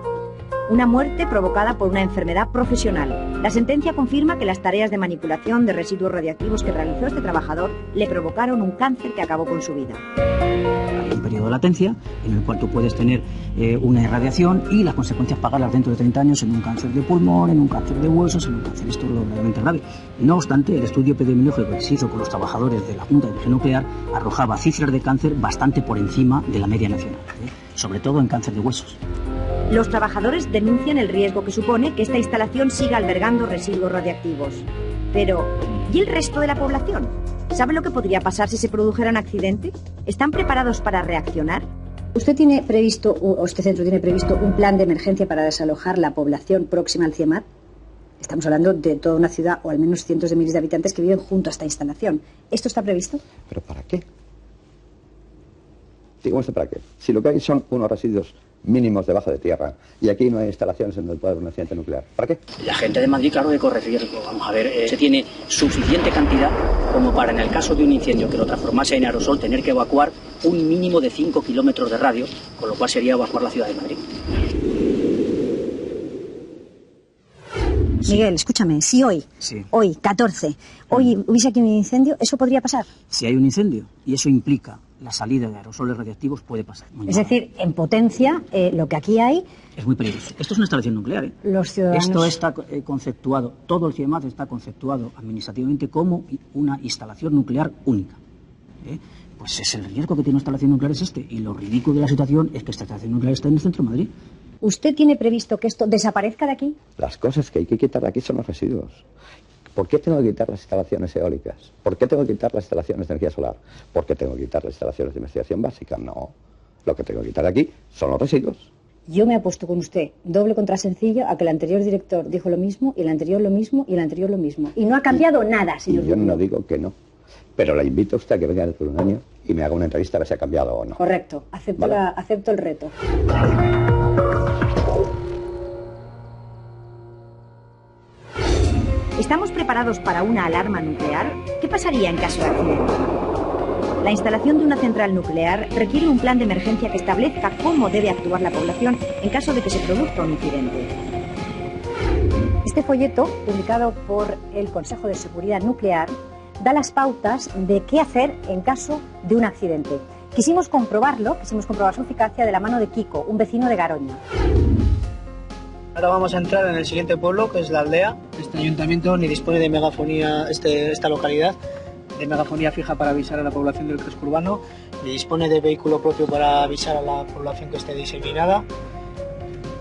Una muerte provocada por una enfermedad profesional. La sentencia confirma que las tareas de manipulación de residuos radiactivos que realizó este trabajador le provocaron un cáncer que acabó con su vida. Hay un periodo de latencia en el cual tú puedes tener una irradiación y las consecuencias pagarlas dentro de 30 años en un cáncer de pulmón, en un cáncer de huesos, en un cáncer. Esto es lo realmente grave. No obstante, el estudio epidemiológico que se hizo con los trabajadores de la Junta de Energía Nuclear arrojaba cifras de cáncer bastante por encima de la media nacional, sobre todo en cáncer de huesos. Los trabajadores denuncian el riesgo que supone que esta instalación siga albergando residuos radiactivos. Pero, ¿y el resto de la población? ¿Sabe lo que podría pasar si se produjera un accidente? ¿Están preparados para reaccionar? ¿Usted tiene previsto, o este centro tiene previsto, un plan de emergencia para desalojar la población próxima al CIEMAT? Estamos hablando de toda una ciudad, o al menos cientos de miles de habitantes que viven junto a esta instalación. ¿Esto está previsto? ¿Pero para qué? Digo, ¿esto para qué? Si lo que hay son unos residuos mínimos debajo de tierra y aquí no hay instalaciones en donde pueda haber un accidente nuclear. ¿Para qué? La gente de Madrid, claro, que corre riesgo. Vamos a ver, se tiene suficiente cantidad como para, en el caso de un incendio que lo transformase en aerosol, tener que evacuar un mínimo de 5 kilómetros de radio, con lo cual sería evacuar la ciudad de Madrid. Miguel, escúchame, si hoy, 14, hoy hubiese aquí un incendio, ¿eso podría pasar? Si hay un incendio y eso implica la salida de aerosoles radiactivos, puede pasar. Es decir, en potencia, lo que aquí hay... Es muy peligroso. Esto es una instalación nuclear, Los ciudadanos... Esto está conceptuado, todo el CIEMAT está conceptuado administrativamente como una instalación nuclear única. Pues es el riesgo que tiene una instalación nuclear es este. Y lo ridículo de la situación es que esta instalación nuclear está en el centro de Madrid. ¿Usted tiene previsto que esto desaparezca de aquí? Las cosas que hay que quitar de aquí son los residuos. ¿Por qué tengo que quitar las instalaciones eólicas? ¿Por qué tengo que quitar las instalaciones de energía solar? ¿Por qué tengo que quitar las instalaciones de investigación básica? No. Lo que tengo que quitar de aquí son los residuos. Yo me apuesto con usted, doble contra sencillo, a que el anterior director dijo lo mismo, y el anterior lo mismo, y el anterior lo mismo. Y no ha cambiado nada, señor. Y yo no digo que no. Pero le invito a usted a que venga dentro de un año y me haga una entrevista a ver si ha cambiado o no. Correcto. Acepto, ¿vale? Acepto el reto. ¿Estamos preparados para una alarma nuclear? ¿Qué pasaría en caso de accidente? La instalación de una central nuclear requiere un plan de emergencia que establezca cómo debe actuar la población en caso de que se produzca un incidente. Este folleto, publicado por el Consejo de Seguridad Nuclear, da las pautas de qué hacer en caso de un accidente. Quisimos comprobar su eficacia de la mano de Kiko, un vecino de Garoña. Ahora vamos a entrar en el siguiente pueblo, que es la aldea. Este ayuntamiento ni dispone de megafonía, esta localidad, de megafonía fija para avisar a la población del casco urbano, ni dispone de vehículo propio para avisar a la población que esté diseminada,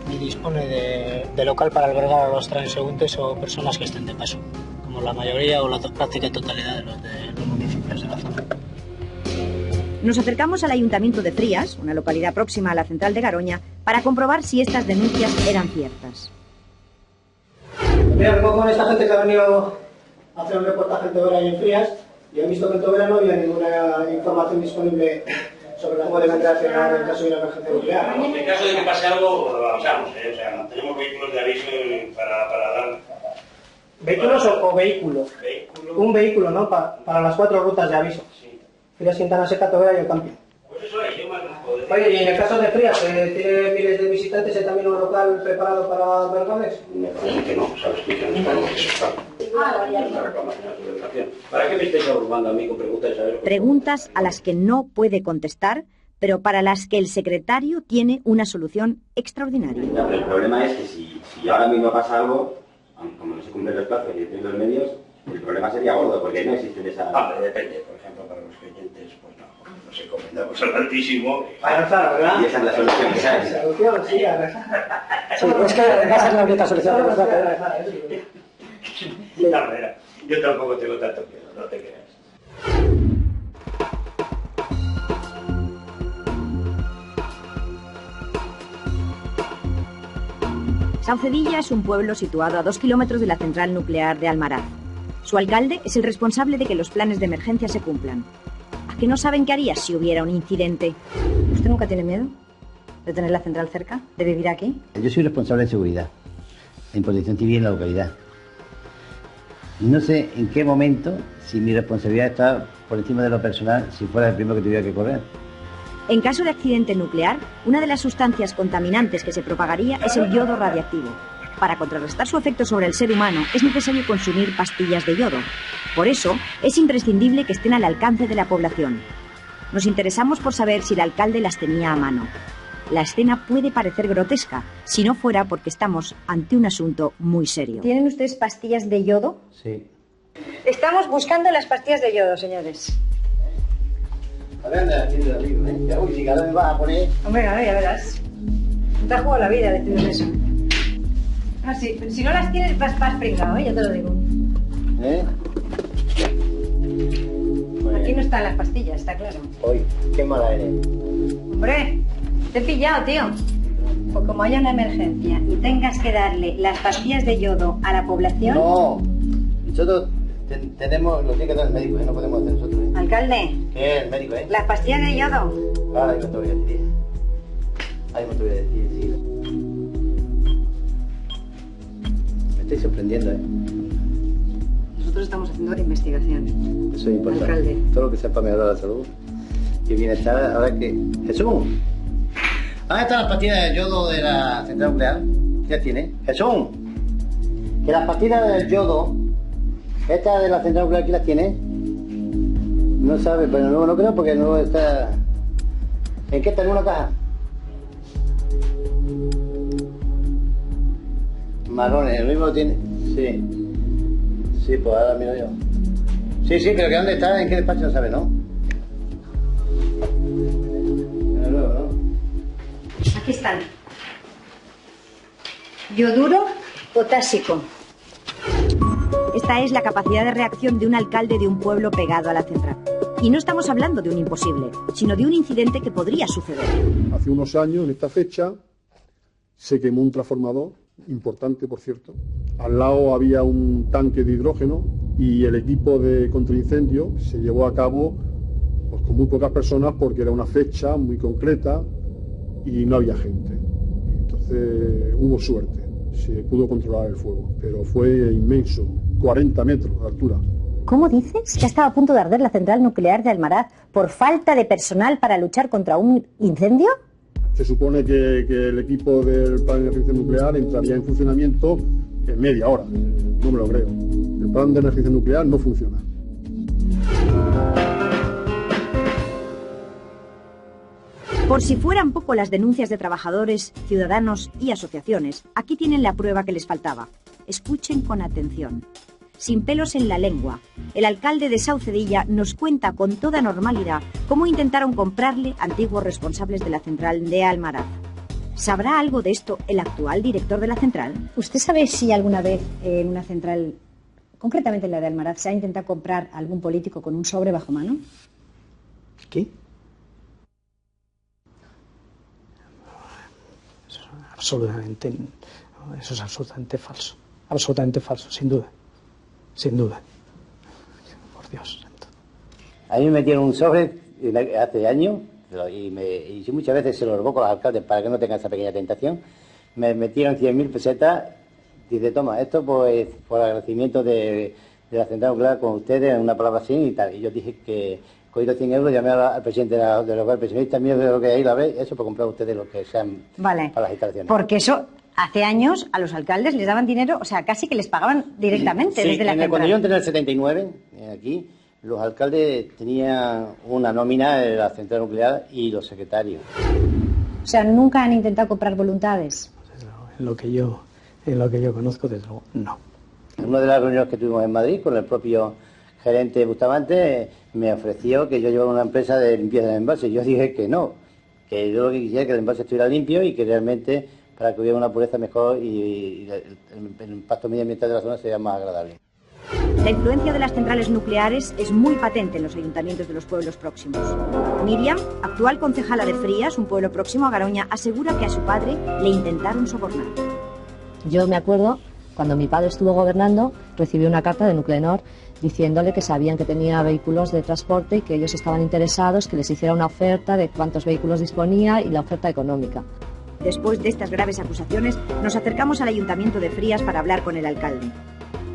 ni dispone de local para albergar a los transeúntes o personas que estén de paso, como la mayoría o la práctica totalidad de los municipios de la zona. Nos acercamos al Ayuntamiento de Frías, una localidad próxima a la central de Garoña, para comprobar si estas denuncias eran ciertas. Mira, vengo con esta gente que ha venido a hacer un reportaje en Tobera y en Frías, y he visto que en Tobera no había ninguna información disponible sobre cómo deben reaccionar en caso de una emergencia nuclear. En caso de que pase algo, avisamos, o sea, tenemos vehículos de aviso para dar... ¿Vehículos o vehículo? Un vehículo, ¿no? Para las 4 rutas de aviso. Frías, Quintana Seca, Tobera y el Campio. Pues eso es, yo me ocupo de... Oye, y en el caso de Frías, ¿tiene miles de visitantes? ¿Hay también un local preparado para albergarles? Me parece que no, ¿sabes? Que no está una reclamación a tu educación. ¿Para qué me estáis abrumando a mí con preguntas? Preguntas a las que no puede contestar, pero para las que el secretario tiene una solución extraordinaria. Ya, pero el problema es que si ahora mismo pasa algo, como no se cumplen los plazos y los medios, el problema sería gordo, porque no existen esas... Depende, por ejemplo, para los creyentes, pues no se encomendamos al Altísimo. Para rezar, ¿verdad? Y esa es la solución que hay. La solución, sí, a rezar. Sí, es que va a ser la única solución. No, mira, yo tampoco tengo tanto miedo, no te creas. Saucedilla es un pueblo situado a 2 kilómetros de la central nuclear de Almaraz. Su alcalde es el responsable de que los planes de emergencia se cumplan. ¿A qué no saben qué haría si hubiera un incidente? ¿Usted nunca tiene miedo de tener la central cerca, de vivir aquí? Yo soy responsable de seguridad, en protección civil en la localidad. No sé en qué momento, si mi responsabilidad está por encima de lo personal, si fuera el primero que tuviera que correr. En caso de accidente nuclear, una de las sustancias contaminantes que se propagaría es el yodo radiactivo. Para contrarrestar su efecto sobre el ser humano es necesario consumir pastillas de yodo. Por eso, es imprescindible que estén al alcance de la población. Nos interesamos por saber si el alcalde las tenía a mano. La escena puede parecer grotesca, si no fuera porque estamos ante un asunto muy serio. ¿Tienen ustedes pastillas de yodo? Sí. Estamos buscando las pastillas de yodo, señores. A ver, anda haciendo amigo, ¿eh? Uy, si cada vez me vas a poner... Hombre, a ver, ya verás. Te ha jugado la vida decidiendo eso. Ah, sí, pero si no las tienes, vas pringado, ¿eh? Ya te lo digo. ¿Eh? Aquí no están las pastillas, está claro. Uy, qué mala eres. Hombre, te he pillado, tío. Pues como haya una emergencia y tengas que darle las pastillas de yodo a la población... No, nosotros tenemos, lo tiene que dar el médico, ¿eh? No podemos hacer nosotros, ¿eh? Alcalde. ¿Qué es el médico, eh? Las pastillas de yodo. Ahora mismo te voy a decir. Ahí no te voy a decir, sí. Me estoy sorprendiendo, ¿eh? Nosotros estamos haciendo investigación. Eso es importante. Alcalde. Todo lo que sea para mejorar la salud y bienestar, ahora que... ¡Jesús! ¿Dónde están las pastillas de yodo de la central nuclear? ¿Qué las tiene? ¡Jesús! Que las pastillas del yodo, esta de la central nuclear, ¿quién las tiene? No sabe, pero no creo porque no está... ¿En qué está? ¿En una caja? Marrones, el mismo lo tiene. Sí. Sí, pues ahora miro yo. Sí, pero que dónde está, en qué despacho no sabe, ¿no? Luego, ¿no? Aquí están. Yoduro potásico. Esta es la capacidad de reacción de un alcalde de un pueblo pegado a la central. Y no estamos hablando de un imposible, sino de un incidente que podría suceder. Hace unos años, en esta fecha, se quemó un transformador, importante por cierto. Al lado había un tanque de hidrógeno y el equipo de contraincendio se llevó a cabo pues, con muy pocas personas porque era una fecha muy concreta y no había gente. Entonces hubo suerte, se pudo controlar el fuego, pero fue inmenso, 40 metros de altura. ¿Cómo dices? Que estaba a punto de arder la central nuclear de Almaraz por falta de personal para luchar contra un incendio. Se supone que el equipo del plan de emergencia nuclear entraría en funcionamiento en media hora. No me lo creo. El plan de emergencia nuclear no funciona. Por si fueran poco las denuncias de trabajadores, ciudadanos y asociaciones, aquí tienen la prueba que les faltaba. Escuchen con atención. Sin pelos en la lengua, el alcalde de Saucedilla nos cuenta con toda normalidad cómo intentaron comprarle antiguos responsables de la central de Almaraz. ¿Sabrá algo de esto el actual director de la central? ¿Usted sabe si alguna vez en una central, concretamente en la de Almaraz, se ha intentado comprar a algún político con un sobre bajo mano? ¿Qué? Eso es absolutamente falso. absolutamente falso, sin duda. Sin duda. Por Dios. A mí me metieron un sobre hace años y muchas veces se lo revoco a los alcaldes para que no tengan esa pequeña tentación. Me metieron 100.000 pesetas. Dice, toma, esto pues por agradecimiento de la central nuclear con ustedes, en una palabra así y tal. Y yo dije que cogido 100 euros, llamé al presidente de los pensionistas, mire de lo que hay, la ve, eso por comprar ustedes lo que sean para las instalaciones. Porque eso, hace años, a los alcaldes les daban dinero, o sea, casi que les pagaban directamente desde la central. Cuando yo entré en el 79, aquí, los alcaldes tenían una nómina de la central nuclear y los secretarios. O sea, nunca han intentado comprar voluntades. En lo que yo conozco, desde luego, no. En una de las reuniones que tuvimos en Madrid con el propio gerente Bustamante, me ofreció que yo llevara una empresa de limpieza de embalse. Yo dije que no, que yo lo que quisiera era que el embalse estuviera limpio y que realmente para que hubiera una pureza mejor y el impacto medioambiental de la zona sería más agradable. La influencia de las centrales nucleares es muy patente en los ayuntamientos de los pueblos próximos. Miriam, actual concejala de Frías, un pueblo próximo a Garoña, asegura que a su padre le intentaron sobornar. Yo me acuerdo, cuando mi padre estuvo gobernando, recibí una carta de Nuclenor diciéndole que sabían que tenía vehículos de transporte y que ellos estaban interesados, que les hiciera una oferta de cuántos vehículos disponía y la oferta económica. Después de estas graves acusaciones, nos acercamos al Ayuntamiento de Frías para hablar con el alcalde.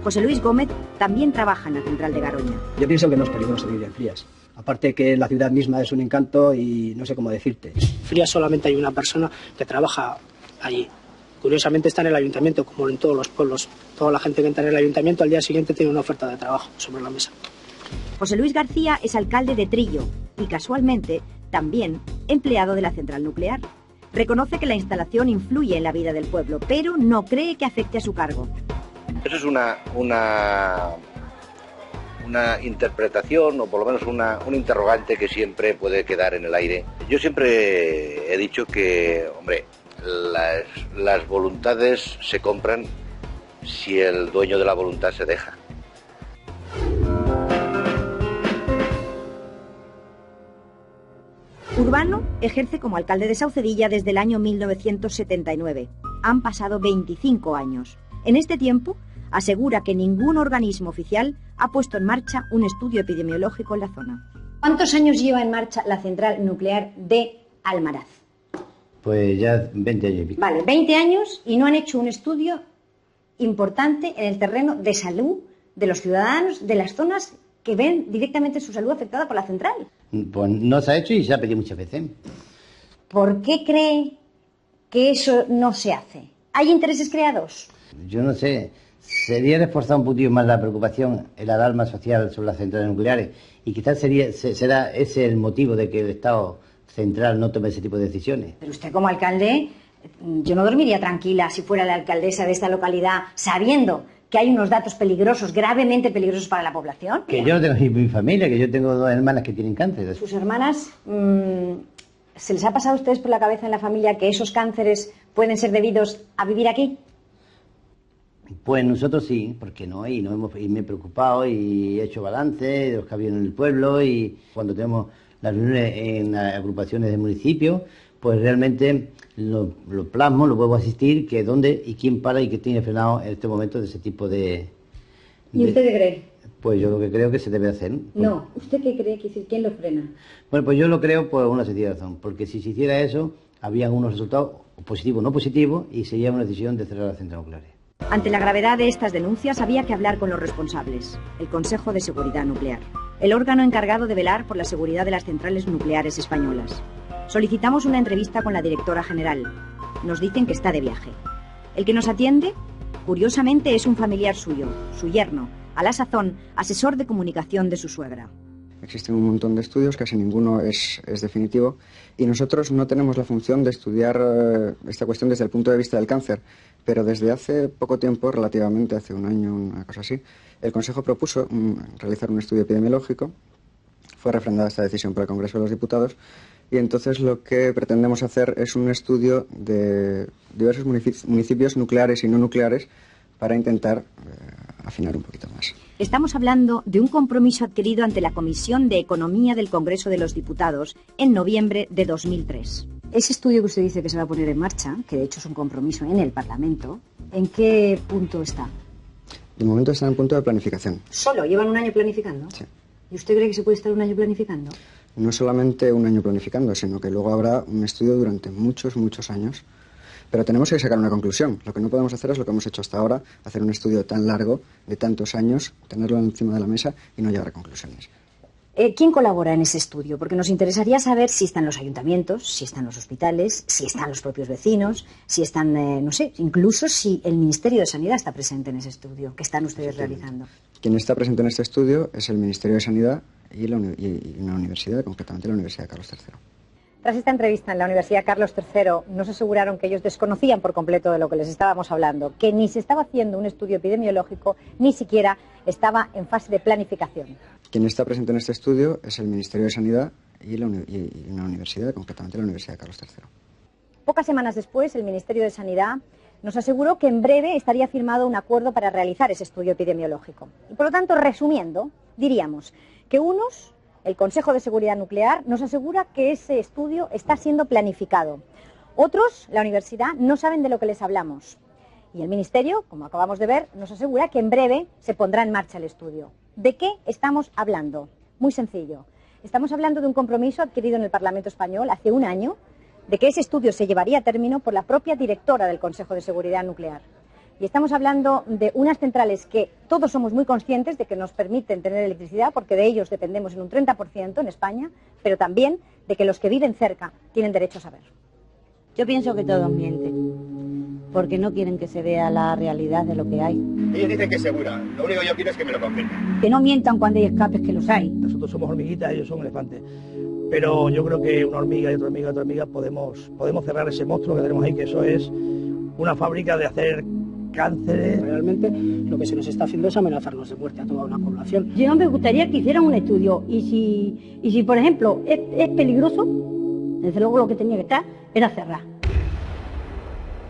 José Luis Gómez también trabaja en la central de Garoña. Yo pienso que no es peligroso vivir en Frías. Aparte que la ciudad misma es un encanto y no sé cómo decirte. Frías solamente hay una persona que trabaja allí. Curiosamente está en el ayuntamiento, como en todos los pueblos. Toda la gente que entra en el ayuntamiento al día siguiente tiene una oferta de trabajo sobre la mesa. José Luis García es alcalde de Trillo y casualmente también empleado de la central nuclear. Reconoce que la instalación influye en la vida del pueblo, pero no cree que afecte a su cargo. Eso es una interpretación o por lo menos un interrogante que siempre puede quedar en el aire. Yo siempre he dicho que, hombre, las voluntades se compran si el dueño de la voluntad se deja. Urbano ejerce como alcalde de Saucedilla desde el año 1979. Han pasado 25 años. En este tiempo, asegura que ningún organismo oficial ha puesto en marcha un estudio epidemiológico en la zona. ¿Cuántos años lleva en marcha la central nuclear de Almaraz? Pues ya 20 años y pico. Vale, 20 años y no han hecho un estudio importante en el terreno de salud de los ciudadanos de las zonas que ven directamente su salud afectada por la central. Pues no se ha hecho y se ha pedido muchas veces. ¿Por qué cree que eso no se hace? ¿Hay intereses creados? Yo no sé. Sería reforzar un poquito más la preocupación, el alarma social sobre las centrales nucleares y quizás será ese el motivo de que el Estado central no tome ese tipo de decisiones. Pero usted como alcalde, yo no dormiría tranquila si fuera la alcaldesa de esta localidad sabiendo que hay unos datos peligrosos, gravemente peligrosos para la población. Que yo no tengo ni mi familia, que yo tengo 2 hermanas que tienen cáncer. ¿Sus hermanas, se les ha pasado a ustedes por la cabeza en la familia que esos cánceres pueden ser debidos a vivir aquí? Pues nosotros sí, porque no, y me he preocupado y he hecho balance de los que había en el pueblo y cuando tenemos las reuniones en agrupaciones de municipios, pues realmente lo plasmo, lo puedo asistir, que dónde y quién para y qué tiene frenado en este momento de ese tipo de... ¿Y usted qué cree? Pues yo lo que creo que se debe hacer. No, ¿usted qué cree? ¿Quién lo frena? Bueno, pues yo lo creo por una sencilla razón, porque si se hiciera eso, habrían unos resultados positivos o no positivos y sería una decisión de cerrar las centrales nucleares. Ante la gravedad de estas denuncias había que hablar con los responsables, el Consejo de Seguridad Nuclear, el órgano encargado de velar por la seguridad de las centrales nucleares españolas. Solicitamos una entrevista con la directora general. Nos dicen que está de viaje. El que nos atiende, curiosamente, es un familiar suyo, su yerno, a la sazón, asesor de comunicación de su suegra. Existen un montón de estudios, casi ninguno es definitivo, y nosotros no tenemos la función de estudiar esta cuestión desde el punto de vista del cáncer, pero desde hace poco tiempo, relativamente hace un año, una cosa así, el Consejo propuso realizar un estudio epidemiológico. Fue refrendada esta decisión por el Congreso de los Diputados y entonces lo que pretendemos hacer es un estudio de diversos municipios nucleares y no nucleares para intentar afinar un poquito más. Estamos hablando de un compromiso adquirido ante la Comisión de Economía del Congreso de los Diputados en noviembre de 2003. Ese estudio que usted dice que se va a poner en marcha, que de hecho es un compromiso en el Parlamento, ¿en qué punto está? De momento están en punto de planificación. ¿Solo? ¿Llevan un año planificando? Sí. ¿Y usted cree que se puede estar un año planificando? No solamente un año planificando, sino que luego habrá un estudio durante muchos, muchos años. Pero tenemos que sacar una conclusión. Lo que no podemos hacer es lo que hemos hecho hasta ahora, hacer un estudio tan largo, de tantos años, tenerlo encima de la mesa y no llegar a conclusiones. ¿Quién colabora en ese estudio? Porque nos interesaría saber si están los ayuntamientos, si están los hospitales, si están los propios vecinos, si están, no sé, incluso si el Ministerio de Sanidad está presente en ese estudio que están ustedes realizando. Quien está presente en este estudio es el Ministerio de Sanidad y una universidad, concretamente la Universidad Carlos III. Tras esta entrevista en la Universidad Carlos III, nos aseguraron que ellos desconocían por completo de lo que les estábamos hablando, que ni se estaba haciendo un estudio epidemiológico, ni siquiera estaba en fase de planificación. Quien está presente en este estudio es el Ministerio de Sanidad y una universidad, concretamente la Universidad Carlos III. Pocas semanas después, el Ministerio de Sanidad nos aseguró que en breve estaría firmado un acuerdo para realizar ese estudio epidemiológico. Y por lo tanto, resumiendo, diríamos que el Consejo de Seguridad Nuclear nos asegura que ese estudio está siendo planificado. Otros, la universidad, no saben de lo que les hablamos. Y el Ministerio, como acabamos de ver, nos asegura que en breve se pondrá en marcha el estudio. ¿De qué estamos hablando? Muy sencillo. Estamos hablando de un compromiso adquirido en el Parlamento Español hace un año, de que ese estudio se llevaría a término por la propia directora del Consejo de Seguridad Nuclear. Y estamos hablando de unas centrales que todos somos muy conscientes de que nos permiten tener electricidad, porque de ellos dependemos en un 30% en España, pero también de que los que viven cerca tienen derecho a saber. Yo pienso que todos mienten, porque no quieren que se vea la realidad de lo que hay. Ellos dicen que es segura, lo único que yo quiero es que me lo confirmen. Que no mientan cuando hay escapes, que los hay. Nosotros somos hormiguitas, ellos son elefantes. Pero yo creo que una hormiga y otra hormiga y otra hormiga podemos cerrar ese monstruo que tenemos ahí, que eso es una fábrica de hacer cánceres. Realmente lo que se nos está haciendo es amenazarnos de muerte a toda una población. Yo me gustaría que hicieran un estudio y si por ejemplo, es peligroso, desde luego lo que tenía que estar era cerrar.